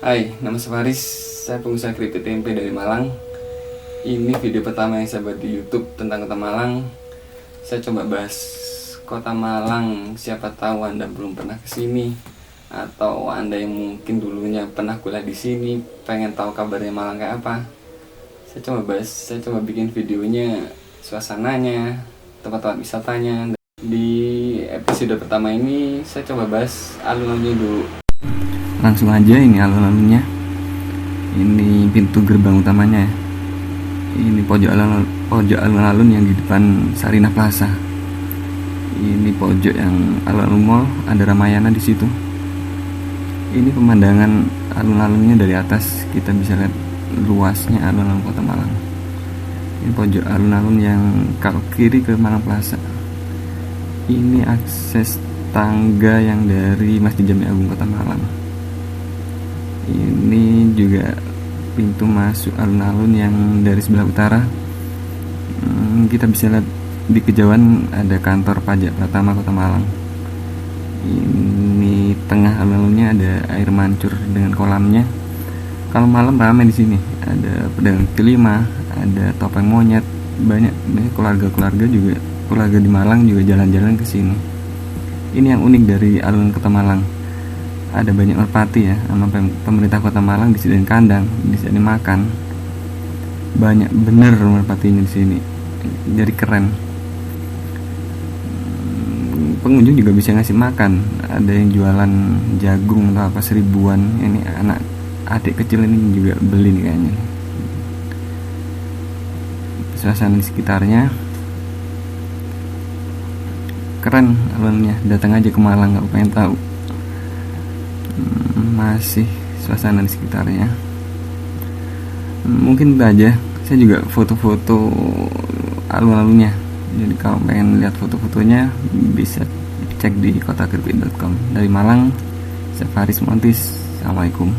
Hai, nama saya Faris. Saya pengusaha keripik tempe dari Malang. Ini video pertama yang saya buat di YouTube tentang Kota Malang. Saya coba bahas Kota Malang. Siapa tahu Anda belum pernah kesini, atau Anda yang mungkin dulunya pernah kuliah di sini, pengen tahu kabarnya Malang kayak apa. Saya coba bikin videonya, suasananya, tempat-tempat wisatanya. Di episode pertama ini saya coba bahas alun-alunnya dulu. Langsung aja, ini alun-alunnya. Ini pintu gerbang utamanya. Ini pojok alun-alun yang di depan Sarinah Plaza. Ini pojok yang alun-alun mall, ada Ramayana di situ. Ini pemandangan alun-alunnya dari atas, kita bisa lihat luasnya alun-alun Kota Malang. Ini pojok alun-alun yang ke kiri ke Malang Plaza. Ini akses tangga yang dari Masjid Jami Agung Kota Malang. Ini juga pintu masuk alun-alun yang dari sebelah utara. Kita bisa lihat di kejauhan ada kantor pajak Pratama Kota Malang. Ini tengah alun-alunnya ada air mancur dengan kolamnya. Kalau malam ramai di sini. Ada pedagang kaki lima, ada topeng monyet, banyak keluarga-keluarga juga. Keluarga di Malang juga jalan-jalan ke sini. Ini yang unik dari alun Kota Malang. Ada banyak merpati ya, sama pemerintah Kota Malang disediain kandang, disediain makan. Banyak bener merpatinya di sini. Jadi keren. Pengunjung juga bisa ngasih makan. Ada yang jualan jagung atau apa seribuan. Ini anak adik kecil ini juga beli nih kayaknya. Suasana di sekitarnya keren alunnya. Datang aja ke Malang kalau pengen tahu. Masih suasana di sekitarnya. Mungkin itu aja. Saya juga foto-foto alun-alunnya. Jadi kalau pengen lihat foto-fotonya bisa cek di kotakeripik.com. Dari Malang, saya Faris Montis. Assalamualaikum.